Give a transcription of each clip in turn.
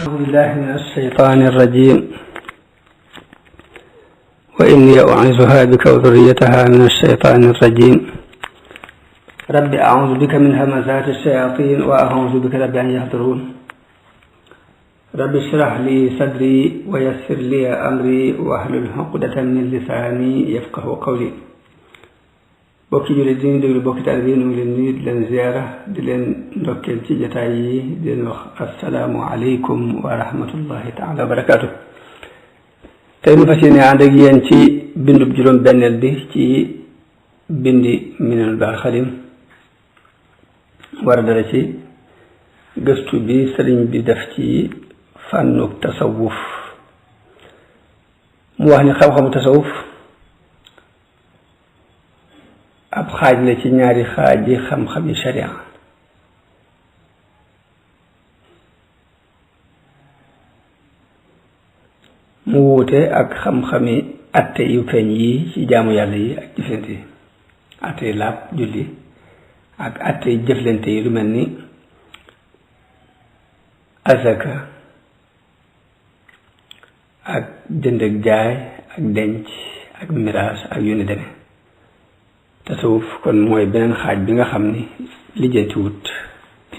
أعوذ بالله من الشيطان الرجيم وإني أعيذها بك وذريتها من الشيطان الرجيم رب أعوذ بك من همزات الشياطين وأعوذ بك رب أن يحضرون رب اشرح لي صدري ويسر لي أمري واحلل عقدة من لساني يفقه قولي bokki jullit di ñu déglu bokki taalibe yi ñu ngi leen nuyu di leen ziyaara di leen ndokkeel ci jataay yi di leen wax assalaamu aleykum wa rahmatullahi taala wa barakaatu. tey ñu fas yéene ànd ak yéen ci bindub juróom benneel bi ci bindi Minanul Baaqil Qadiim war a dara ci gëstu bi sëriñ bi def ci fànnuk tasawuf. mu wax ni xam-xamu tasawuf ab xaaj la ci ñaari xaaji xam-xami sharia mu wuute ak xam-xami atte yu feeñ yi ci jaamu yàlla yi ak jëflante yi atte yi laab julli ak atte yi jëflante yi lu mel ni azaka ak jënd ak jaay ak denc ak miraas ak yu ni demee. tasawuf kon mooy beneen xaaj bi nga xam ni lijjantiwut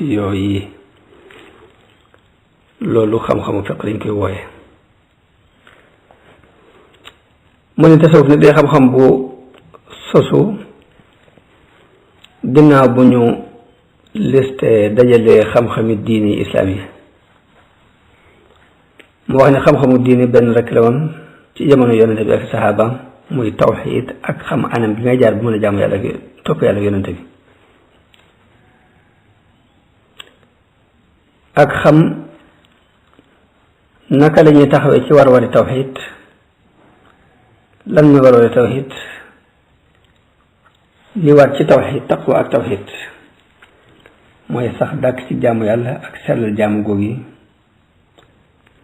yooyu loolu xam-xamu fiq lañ koy wooye. mu ne tasawuf ne day xam-xam bu sosu ginnaaw bu ñu liste dajalee xam-xami diini islaam yi. mu wax ne xam-xamu diini benn rek la woon ci jamono yonente bi ak saxaabaam muy tawxiid ak xam anam bi ngay jaar bu mën a jaamu yàlla ak topp yàlla yonente bi ak xam naka la ñuy taxawee ci war-wari tawxiid lan mooy war-wari tawxiid li war ci tawxiid taqwa ak tawxiid mooy sax dàkk ci jaamu yàlla ak sellal jaamu góog yi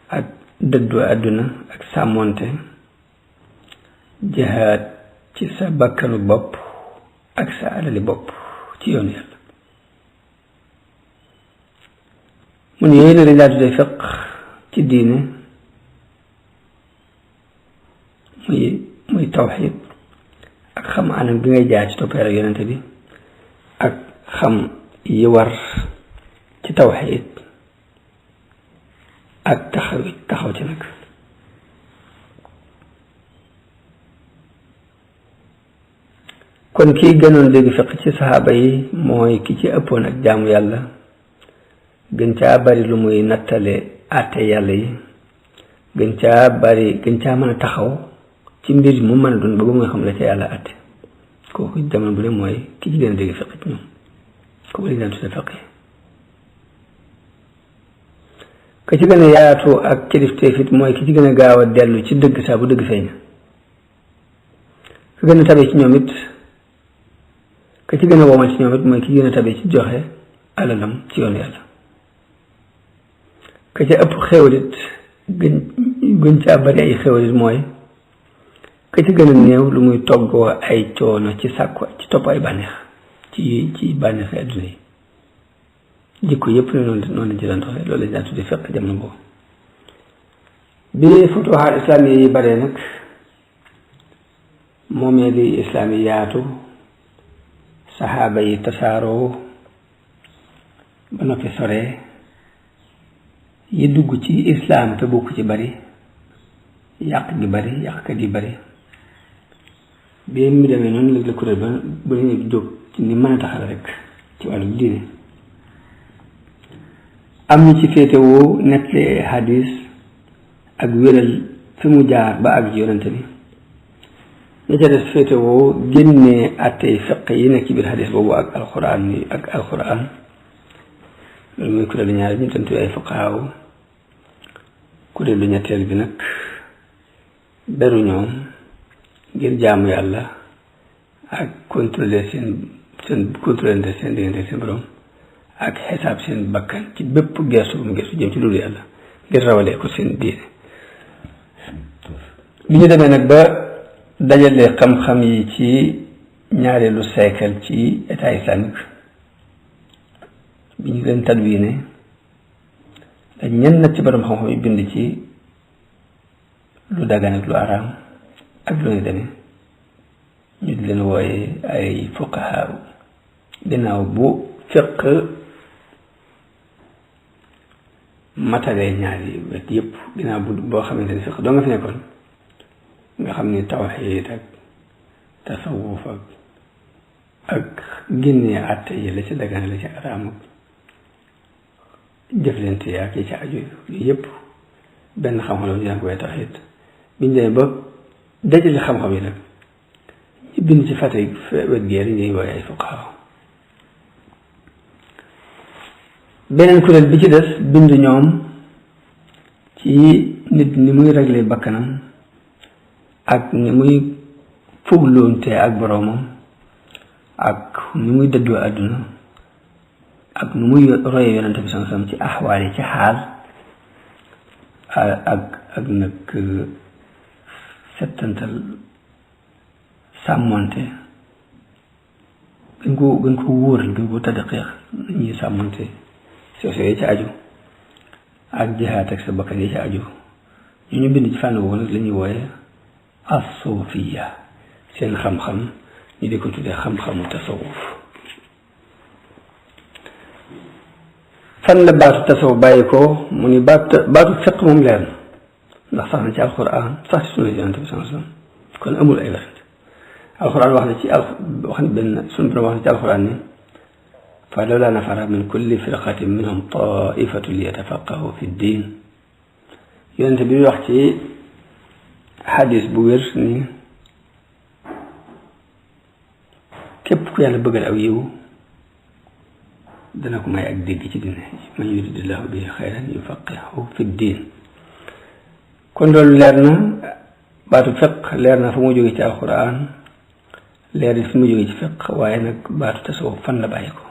ak dëddu àdduna ak sàmmoonte jihaad ci sa bakkanu bopp ak sa alali bopp ci yoonu yàlla. mu ne yooyu ne dañ laa tuddee fiq ci diine muy tawxiid ak xam anam bi ngay jaar ci topp yàlla yonente bi ak xam yi war ci tawxiid ak taxaw ci nag. kon kii gënoon dégg fiq ci saxaaba yi mooy ki ci ëppoon ak jaamu yàlla gën caa bari lu muy nattale àtte yàlla yi gën caa mën a taxaw ci mbir mu mën a doon ba ba muy xam la ca yàlla àtte kooku jamono bu ne mooy ki ci gën a dégg fiq ci ñoom kooku lañ daan tudde fiq yi. ka ci gën a yaatu ak kilifteef it mooy ki ci gën a gaaw a dellu ci dëgg saa bu dëgg feeñ ka gën a tabe ci ñoom it ka ci gën a womal ci ñoom it mooy ki gën a tabe ci joxe alalam ci yoonu yàlla ka ca ëpp xéwalit gën caa bari ay xéwalit mooy ka ci gën a néew lu muy toggoo ay coono ci sàkku ci topp ay bànneex ci bànneex yi adduna yi jikko yëpp ne noonu lañ ci daan doxee loolu lañ daan tudde fiq jamono boobu. bi futuhaat islaam yi baree nag moomee li islaam yi yaatu saxaaba yi tasaaroo ba noppi sore yi dugg ci islaam te bokk ci bari yàq gi bari bi mu demee noonu léegi la kuréel ba ñu jóg ci ni mën a taxal rek ci wàllu diine am ñu ci féetewoo nettali hadis ak wéral fi mu jaar ba ak yonente bi ña ca des féetewoo génnee àttey fiq yi nekk ci biir hadis boobu ak alquran loolu mooy kuréelu ñaar ñu tantu ay fuqaaw kuréelu ñetteel bi nag beru ñoom ngir jaamu yàlla ak contrôler seen diggante seen borom ak xisaab seen bakkan ci bépp gestu bu mu gestu jëm ci loolu yàlla ngir rawalee ko seen diine. bi ñu demee nag ba dajale xam-xam yi ci ñaareelu siècle ci état islamique bi ñu leen tadwiine te ñenn nag ci borom xam-xam yi bind ci lu dagan ak lu araam ak lu ne demee ñu di leen wooye ay fuqahaa ginnaaw bu fiq matalee ñaari wet yëpp ginnaaw boo xamante ne fiq doo nga fi nekkoon nga xam ni tawxiid ak tasawuf ak génnee àtte yi la ci dagan la ci araam ak jëflante ak yi ci aju yëpp benn xam-xam la ñu daan koy tawxiid biñ demee ba dajale xam-xam yi nag ñu bind ci fàtte wet géer ñuy wooye ay fuqahaa beneen kuréel bi ci des bind ñoom ci nit ni muy régler bakkanam ak ni muy fugloonte ak boroomam ak ni muy dëddoo àdduna ak ni muy roye yonente bi sallallahu alayhi wasallam ci axwaal yi ci xaal ak nag settantal sàmmonte gën ko wóoral gën ko tadqiq ñuy sàmmonte soso yi ci aju ak jihaat ak sa bakkan yi ci aju ñu bind ci fànn boobu nag la ñuy wooye as-suufiya seen xam-xam ñu di ko tuddee xam-xamu tasawuf fan la baatu tasawuf bàyyi ko mu ni baatu fiq moom leer na ndax sax na ci alquran sax ci sunna yonent bi sallallahu alayhi wasallam kon amul ay werante alquran wax na ci wax na benn sunu borom wax na ci alquran ni fa lawlaa nafara min kulli firqatin minhum ta'ifatun liyatafaqqahu fi ddin yonent bi wax ci xadis bu wér ni képp ku yàlla bëggal aw yiw dana ko may ak dégg ci diine man yuridillahu bihi xayran yufaqihu fi ddin kon loolu leer na baatu fiq leer na fa mu jóge ci alquran leer na fi mu jóge ci fiq waaye nag baatu tasawuf fan la bàyyi ko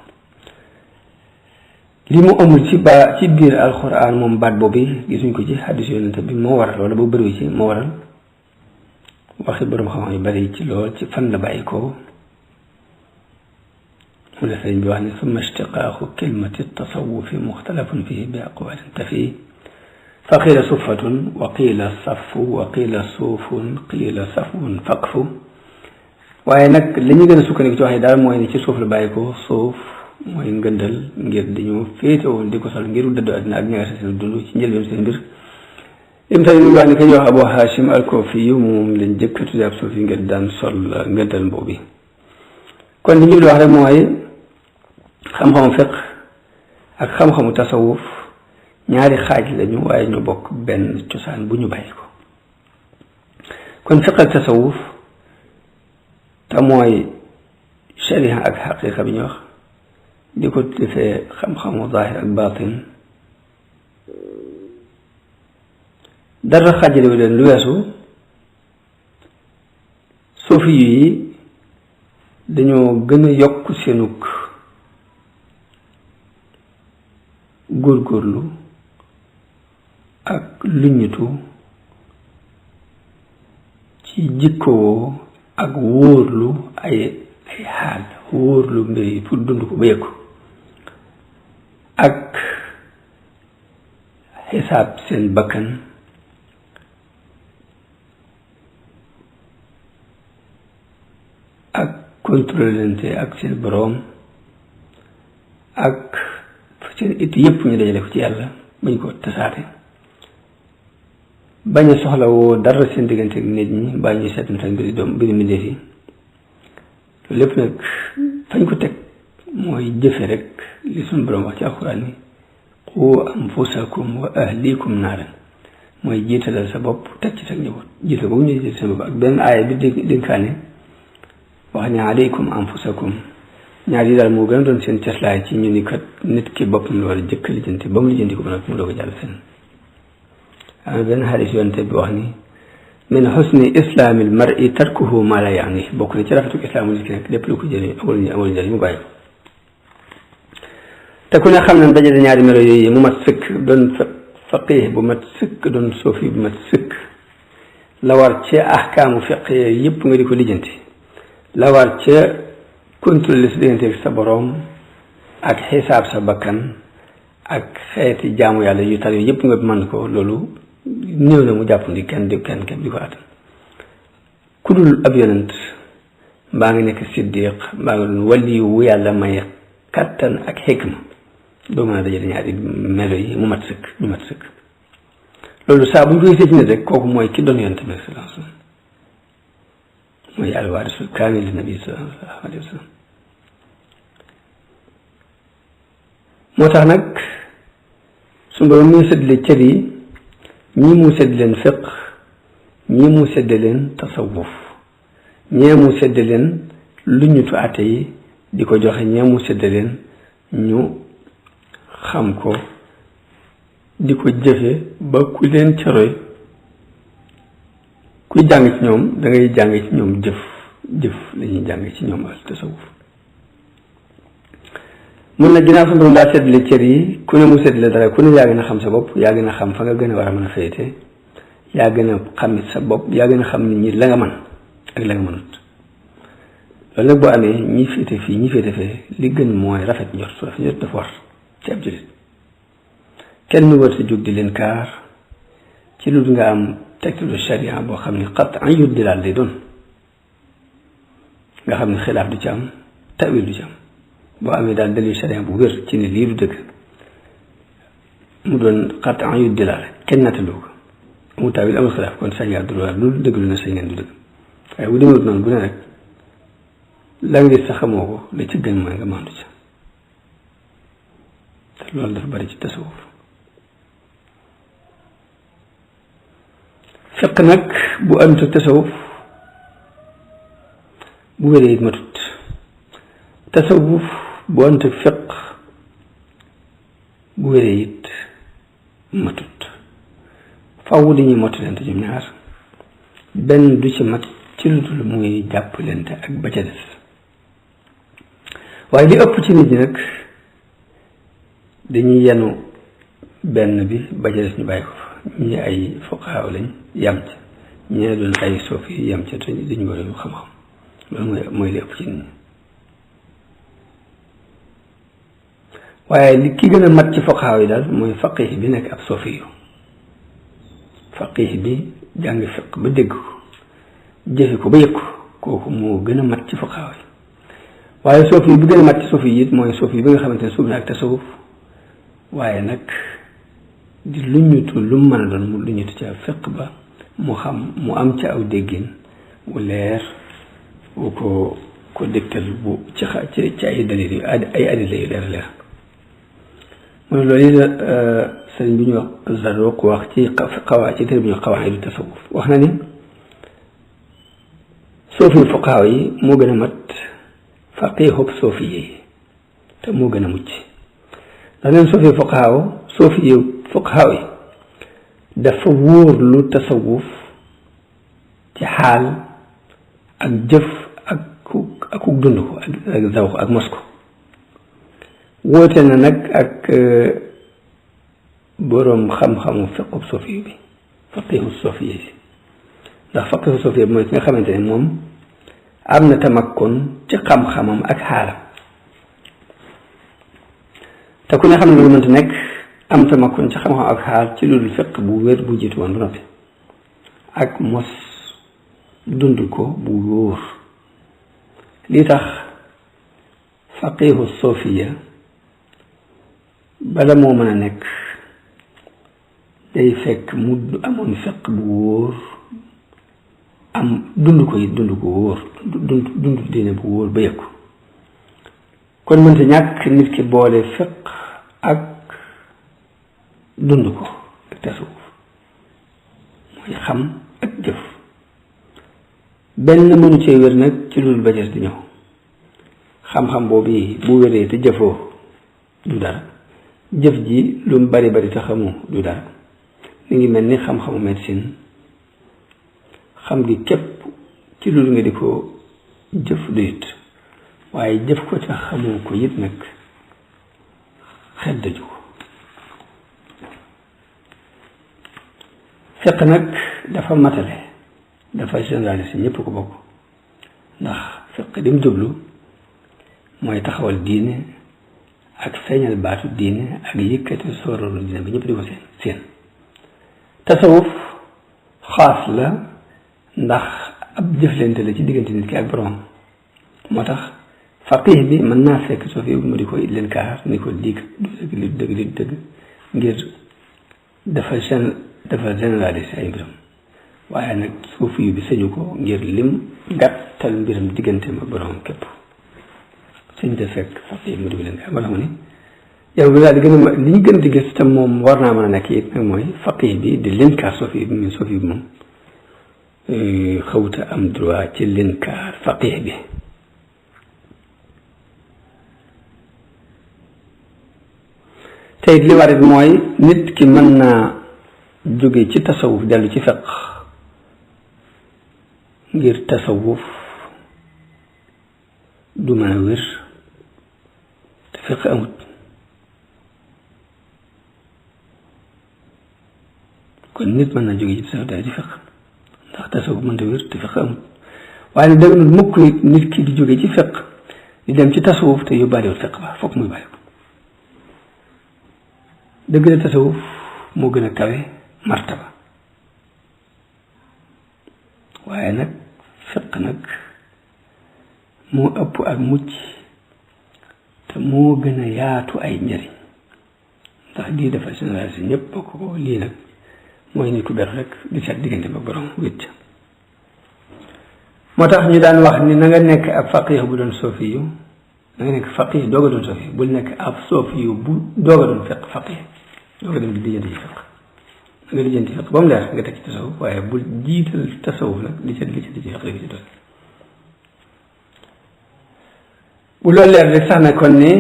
li mu amul ci biir alquran moom baat boobu gisuñ ko ci xadis yonente bi moo waral wala boo bëriwu ci moo waral waxi borom xam-xam yu bari ci lool ci fan la bàyyi ko mu la sëriñ bi wax ne summa ishtiqaaqu kalimati tasawufi muxtalafun fihi bi aqwalin tafi fa qiila suffatun wa qiila safu wa qiila suufun qiila safun faqfu waaye nag li ñu gën a sukkandiku ci wax yi daal mooy ni ci suuf la bàyyi ko suuf mooy ngëndal ngir dañu féetewoon di ko sol ngir dëddu àddina ak ñaari seen dund ci njëlbeen seen mbir lim tamit mu wax ni kañ wax Abu Hashim al-Kufi yu moom lañ jëkk a tuddee ab suuf yi ngir daan sol ngëndal boobu kon li ñu wax rek mooy xam-xamu fiq ak xam-xamu tasawuf ñaari xaaj lañu waaye ñu bokk benn cosaan bu ñu bàyyi ko kon fiq ak tasawuf te mooy sharia ak xaqiqa bi ñu wax di ko defee xam-xamu zaahir ak baatin dara xaajalewu leen lu weesu suufi yi dañoo gën a yokk seenug góorgóorlu ak luññitu ci jikkoo ak wóorlu ay xaal wóorlu mbir yi pour dund ko ba yëg ko ak xisaab seen bakkan ak contrôlante ak seen boroom ak seen it yëpp ñu dajale ko ci yàlla bañ ko tasaate bañ a soxla woo dara seen diggante ak nit ñi baa ñuy seetantal mbiri mbindeef yi loolu lépp nag fañ ko teg mooy jëfe rek li suñu boroom wax ci alxuraan ni qu anfusakum wa ahlikum naaran mooy jiitalal sa bopp teg ci sa njaboot jiital boobu ñu jiital sa bopp ak benn aaya bi dénkaane wax ne alaykum anfusakum ñaar yi daal moo gën a doon seen ceslaay ci ñu ni kat nit ki boppam la war a jëkk lijjanti ba mu lijjanti ko ba nag mu doog a jàll fenn am benn xadis yonte bi wax ni min xusni islaamil mar'i tarkuhu ma la yaani bokk na ci rafetuk islaamu nit ki nag lépp lu ko jëriñ amul njëriñ mu bàyyi ko te ku ne xam ne dajale ñaari melo yooyu mu mat sëkk doon faqih bu mat sëkk doon suufi bu mat sëkk la war ci ahkaamu fiq yëpp nga di ko lijjanti la war ca contrôler sa diggante ak sa boroom ak xisaab sa bakkan ak xeeti jaamu yàlla yu tar yooyu yëpp nga mën ko, loolu néew na mu jàpp ndi kenn di ko attan. ku dul ab yonent mbaa nga nekk siddiq mbaa nga doon wali wu yàlla may kattan ak xikma doo mën a dajale ñaari melo yi mu mat sëkk loolu saa bu ñu koy seet rek kooku mooy ki doon yonent bi sallallahu alayhi wa sallam, mooy alwaarisul kaamil li nabi sallallahu alayhi wa sallam. moo tax nag su borom muy séddale cër yi ñii mu sédd leen fiq, ñii mu sédd leen tasawuf, ñee mu sédd leen lu ñu tu àtte yi di ko joxe, ñee mu sédd leen ñu xam ko di ko jëfe ba ku leen ca roy kuy jàng ci ñoom da ngay jàng ci ñoom jëf lañuy jàng ci ñoom al tasawuf. mun na ginnaaw suñu borom daa seddale cër yi ku ne mu seddale dara, ku ne yaa gën a xam sa bopp, yaa gën a xam fa nga gën a war a mën a féete, yaa gën a xam sa bopp, yaa gën a xam nit ñi la nga mën ak la nga mënut. loolu nag boo amee ñi féete fii ñi féete fee li gën mooy rafet njort dafa war ci ab jullit. kenn war sa jóg di leen kaar ci lu nga am tegtalu sharia boo xam ne qat'an yuddi laal lay doon, nga xam ne xilaaf du ci am, tawil du ci am. boo amee daal dalil sharia bu wér ci ne lii du dëgg mu doon qat'an yuddi laal kenn nattalu ko, amul tawil amul xilaaf, kon sañ ngaa droit lu dëgg lu ne sañ ngeen du dëgg. waaye bu demee noonu bu ne rek la nga gis sa xamoo ko, la ci gën mooy nga mandu ca. te loolu dafa bari ci tasawuf. fiq nag bu àndut ak tasawuf bu wéree it matut. tasawuf bu àndut ak fiq bu wéree it matut. faww dañuy mottalante ñoom ñaar, benn du ci mat ci lu dul mu ngi jàppalante ak ba ca des. waaye li ëpp ci nit ñi nag dañuy yenu benn bi ba ca des ñu bàyyi ko fa. ñii ay fuqahaa lañ yam ca, ñee doon ay suufi yi yam ca te dañu war a xam-xam. loolu mooy li ëpp ci nit ñi. waaye li ki gën a mat ci fuqahaa yi daal mooy faqih bi nekk ab suufi yu. faqih bi jàng fiq ba dégg ko jëfe ko ba yëg ko, kooku moo gën a mat ci fuqahaa yi. waaye suufi bi gën a mat ci suufi yi it mooy suufi bi nga xamante ne suuf na ak tasawuf, waaye nag di luñutu lu mu mën a doon mu luñutu ca fiq ba mu xam mu am ca aw déggin bu leer bu ko dégtal bu ci ay dalil yu ay adila yu leer mu ne loolu yi sëriñ bi ñu wax Zarruq wax ci téere bi ñu wax Qawaa'idu Tasawuf, wax na ni suufi fuqahaa yi moo gën a mat faqiihub suufi yi te moo gën a mucc. ndax leen suufi fuqahaa yi dafa wóor lu tasawuf ci xaal ak jëf ak dund ko ak zawq ak mos ko. wóote na nag ak boroom xam-xamu fiqub suufi bi, faqiihu suufi yi. ndax faqiihu suufi bi mooy ki nga xamante ne moom am na tamakkun ci xam-xamam ak xaalam. te ku ne xam ne lu mënta nekk am tamakkun ci xam-xam ak xaal ci lu dul fiq bu wér bu jiitu woon bu noppi ak mos dund ko bu wóor. lii tax faqiihu suufiya bala moo mën a nekk day fekk mu amoon fiq bu wóor, am dund ko it dund ko wóor, dund diine bu wóor ba yëg ko. kon mënta ñàkk nit ki boole fiq ak dund ko ak tasawuf, mooy xam ak jëf. benn mënu cee wér nag ci loolu ba des di ñëw. xam-xam boobu bu wéree te jëfoo du dara, jëf ji lu mu bari te xamu du dara. mi ngi mel ni xam-xamu médecine, xam gi képp ci loolu nga di ko jëf du it, waaye jëf ko te xamoo ko it nag xel daju ko. fiq nag dafa matale, dafa généralisé, ñëpp ko bokk. ndax fiq dim jublu mooy taxawal diine ak feeñal baatu diine ak yëkkati sóoralu diine ba ñëpp di ko seen tasawuf xaas la ndax ab jëflante la ci diggante nit ki ak borom moo tax faqih bi mën naa fekk soo fi mu di ko leen kaar ni ko lii du dëgg ngir dafa généraliser ay mbiram waaye nag suufi bi sañu ko ngir lim gàttal mbiram diggante ma borom képp suñ te fekk faqih mu di ko leen kaar moo tax mu ne yow bi daal di gën a li ñu gën di gis tam moom war naa mën a nekk it nag mooy faqih bi di leen kaar suufi bi min suufi bi moom xawta am droit ci leen kaar faqih bi te it li warit mooy nit ki mën naa jóge ci tasawuf dellu ci fiq ngir tasawuf du mën a wér te fiq amut kon nit mën naa jóge ci tasawuf dellu ci fiq ndax tasawuf mënta wér te fiq amut waaye nag dëgg mukk nit ki di jóge ci fiq di dem ci tasawuf te yóbbaaliwul fiq ba fokk muy bàyyi ko dëgg la tasawuf moo gën a kawe martaba waaye nag fiq nag moo ëpp ak mucc te moo gën a yaatu ay njëriñ ndax lii dafa généralisé ñëpp bokk ko lii nag mooy nit ku ber rek di seet diggante ba borom wét moo tax ñu daan wax ni na nga nekk ab faqih bu doon soofi yu na nga nekk faqih doog a doon soofi bul nekk ab soofi yu bu doog a doon faqih doog a dem di lijjanti ci fiq da nga lijjanti fiq ba mu leer nga teg ci tasawuf waaye bul jiital tasawuf nag di lijjanti ci fiq rek ci doon bu loolu leer rek sax na kon ne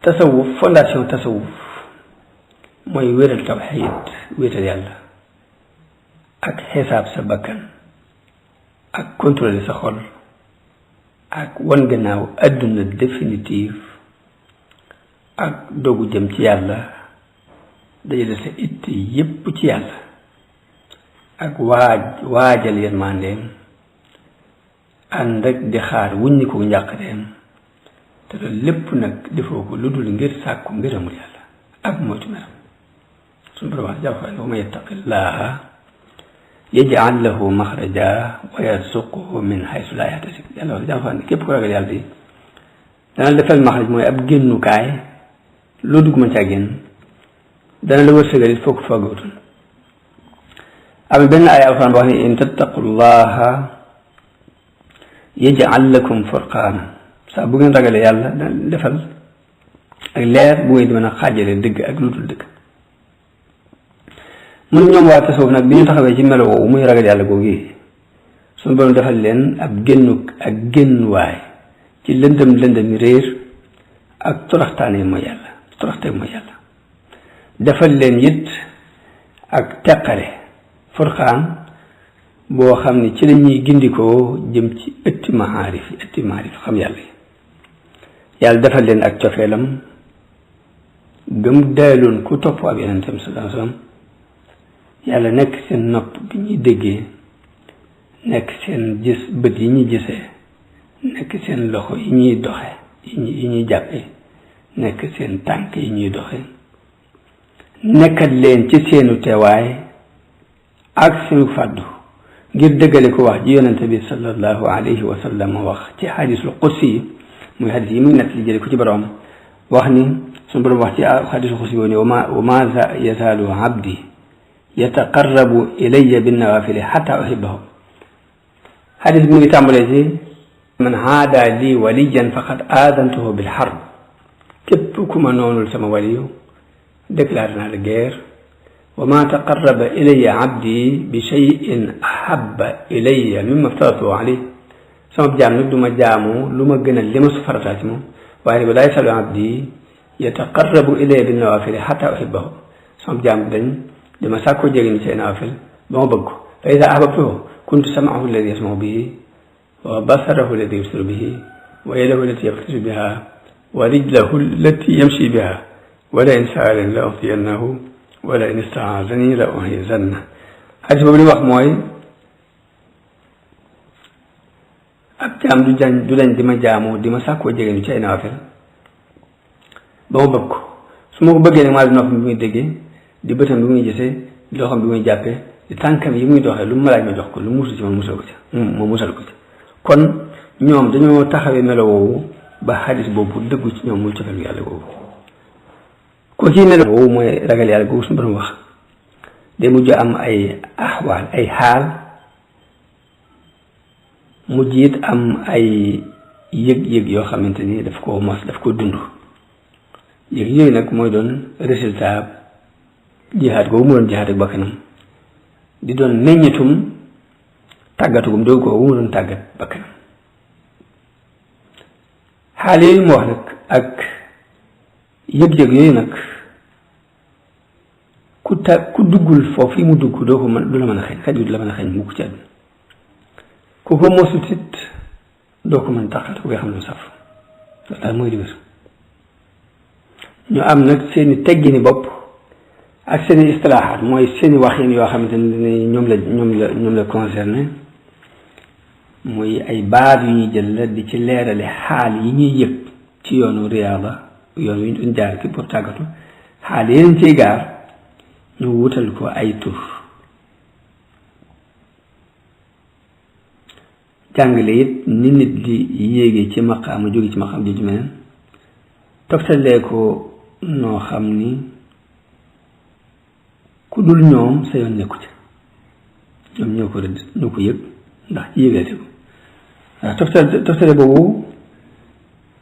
tasawuf fondation tasawuf mooy wéral tawxiid wéetal yàlla ak xisaab sa bakkan ak contrôler sa xol ak wan gannaaw adduna définitive ak dogu jëm ci yàlla dajale sa itte yépp ci yàlla ak waajal yërmandeem ànd ak di xaar wuññi ko njàqareem te loolu lépp nag defoo ko lu dul ngir sàkku ngërëmul yàlla ak moytu meram suñu borom wax jàll wa man yattaqillaha yaj'al lahu maxraja wa yarzuqhu min haysu laa yahtasib yàlla wax jàll ne képp ko ragal yàlla di dana defal maxraj mooy ab génnukaay loo dugg mën caa génn dana la wërsëgal it foog foogawutul am benn ay alxuraan boo xam ne in tattaqullaha yaj'al lakum furqaana saa bu ngeen ragalee yàlla dana defal ak leer bu ngeen di mën a xaajale dëgg ak lu dul dëgg mun ñoom waa tasawuf nag bi ñu taxawee ci melo woowu muy ragal yàlla googu suñu borom defal leen ab génnuwaay ci lëndëm réer ak toroxtaane mooy yàlla toroxte mooy yàlla defal leen it ak teqale furqaan boo xam ne ci la ñuy gindikoo jëm ci ëtti maarif xam yàlla yi yàlla defal leen ak cofeelam gëm daaloon ku topp ab yonentam sallallahu alayhi wasallam yàlla nekk seen nopp bi ñuy déggee nekk seen gis bët yi ñuy gisee nekk seen loxo yi ñuy doxe yi ñuy jàppe nekk seen tànk yi ñuy doxe nekkat leen ci seenu teewaay ak seenu fàddu ngir dëggale ko wax ji yonente bi sallallahu alayhi wa sallam wax ci xadisul qudsi yi muy xadis yi muy nett li jële ko ci borom wax ni suñu borom wax ci xadisul qudsi yi wa ma yazaalu abdi yataqarrabu ilayya binnawafili xata uhibbahu xadis bi mu ngi tàmbalee ci man haada lii waliyan faqad aadantuhu bil harb képp ku ma noonul sama waliyu déclaré naa la guerre wa ma taqarraba ilayya abdi bi cheyin ahabba ilayya mimma aftaratuhu alayhi sama jaam nag du ma jaamu lu ma gënal li ma su farataa ci moom waaye nag laa yasalu abdi yataqarrabu ilayya binnawafili xata uhibbahu sama jaam dañ dama sàkkoo jege ni ci naafil ba ma bëgg ko fa ida ahbabtuhu kuntu sam'ahu alladi yasma'u bihi wa basarahu alladi yubsiru bihi wa yadahu allati yabtashu biha wa rijlahu allati yamshi biha wa la in sa'alani la u'tiyannahu wa la in ista'azani la u'izannahu xadis boobu li wax mooy ab jaam du dañ di ma jaamu di ma sàkkoo jege ci ay naafil ba ma bëgg ko su ma ko bëggee nag maa di noppam bi muy déggee di bëtam bi muy gisee di loxam bi muy jàppee di tànkam yi muy doxee lu mu ma laaj ma jox ko lu mu musul ci ma musal ko ci ma musal ko ci kon ñoom dañoo taxawee melo woowu ba xadis boobu dëggu ci ñoom muy cofeel yàlla boobu ko ci melo woowu mooy ragal yàlla boobu suñu borom wax day mujj am ay axwaal ay xaal mujj it am ay yëg-yëg yoo xamante ni daf koo mos daf koo dund yëg yooyu nag mooy doon résultat jihaad googu mu doon jihaad ak bakkanam di doon meññitum tàggatugum doogu googu mu doon tàggat bakkanam xaal yooyu mu wax nag ak yëg-yëg yooyu nag ku duggul foofu yi mu dugg doo ko mën du la mën a xañ xaj du la mën a xañ mukk ci àdduna ku ko mosut it doo ko mën tàqat ku koy xam lu saf loolu daal mooy li wér ñu am nag seeni teggini bopp ak seeni istilaaxaat mooy seeni waxin yoo xamante ne ñoom la concerné muy ay baat yu ñuy jël la di ci leerale xaal yi ñuy yëg ci yoonu riyaada yoon wi ñu doon jaar ki pour tàggatu xaal yeneen ciy gaar ñu wutal ko ay tur jàngale it ni nit di yéege ci maqaama jóge ci maqaam ji meneen toftalee ko noo xam ni ku dul ñoom sa yoon nekku ci ñoom ñoo ko rëdd ñoo ko yëg ndax ci yëgate ko waaw toftale boobu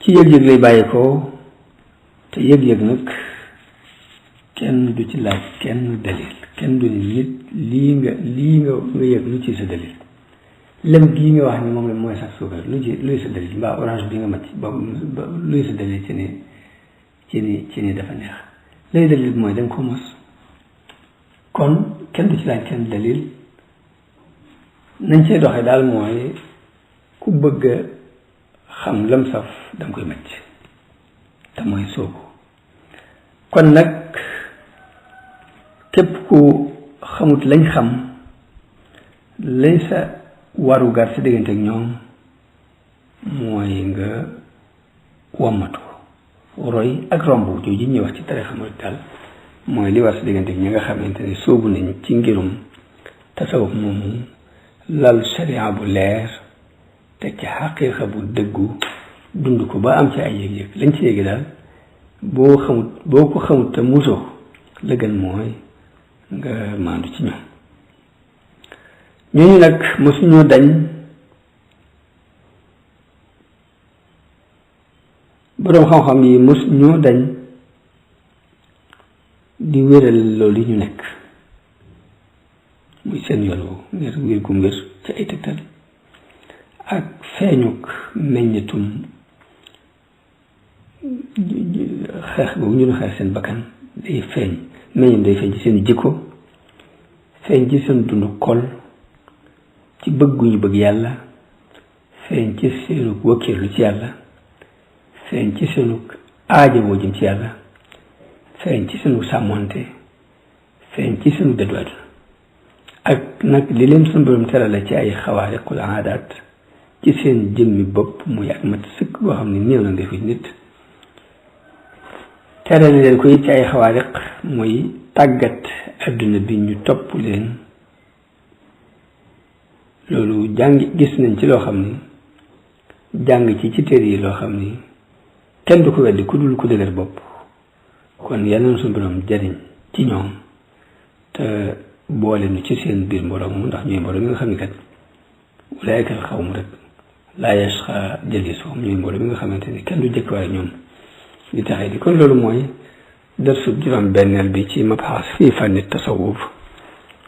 ci yëg-yëg lay bàyyi ko te yëg-yëg nag kenn du ci laaj kenn dalil kenn du ni nit lii nga yëg lu ci sa dalil lem gii nga wax ni moom la mooy sax suukar luy sa dalil mbaa orange bi nga macc ba luy sa dalil ci ni dafa neex lay dalil mooy danga ko mos kon kenn du ci laaj kenn dalil nañ cee doxee daal mooy ku bëgg a xam lam saf danga koy macc te mooy soobu kon nag képp ku xamut lañ xam lay sa warugar sa diggante ak ñoom mooy nga wammatu roy ak romb jooju ñuy wax ci tarixa mooy daal mooy li war sa diggante ak ñi nga xamante ne soobu nañ ci ngirum tasawuf moomu lal sharia bu leer te ci xaqiiqa bu dëggu dund ko ba am ci ay yëg-yëg lañ ci yéegi daal boo ko xamut te musoo la gën mooy nga maandu ci ñoom ñooñu nag mosuñoo dañ boroom xam-xam yi mosuñoo dañ di wéral loolu yi ñu nekk muy seen yoon woowu ngir wér gu wér ci ay tegtal ak feeñuk meññetum xeex boobu ñu doon xeex seen bakkan day feeñ meññetum day feeñ ci seen jikko feeñ ci seen dund xol ci bëgguñu bëgg yàlla feeñ ci seenug wakkiirlu ci yàlla feeñ ci seenug aajowoo jëm ci yàlla feeñ ci seenug sàmmonte feeñ ci seenug dëddu àdduna ak nag li leen suñu borom terale ci ay xawaariqul aadaat ci seen jëmmi bopp muy ak mat sëkk boo xam ne néew na nga fi nit terale leen ko ci ay xawaariq muy tàggat adduna bi ñu topp leen loolu gis nañ ci loo xam ni jàng ci téere yi loo xam ni kenn du ko weddi ku dul ku dëgër bopp kon yàlla na suñu borom jariñ ci ñoom te boole nu ci seen biir mbooloo mu ndax ñooy mbooloo mi nga xam ni kat ulaayka al xawmu rek laa yashqa jalisuhum ñooy mbooloo mi nga xamante ni kenn du jëkk waaye ñoom di taxee di kon loolu mooy darsu juróom benneel bi ci mabxas fii fànni tasawuf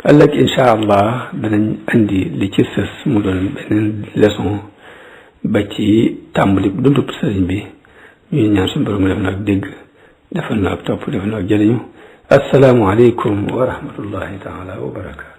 ëllëg insha allah danañ andi li ci sës mu doon beneen leçon ba ci tàmbali dundub sëriñ bi ñuy ñaan suñu borom mu def nag dégg defal na ak topp defal na ak jëriñu assalaamu aleykum wa rahmatullahi taala wa barakaatu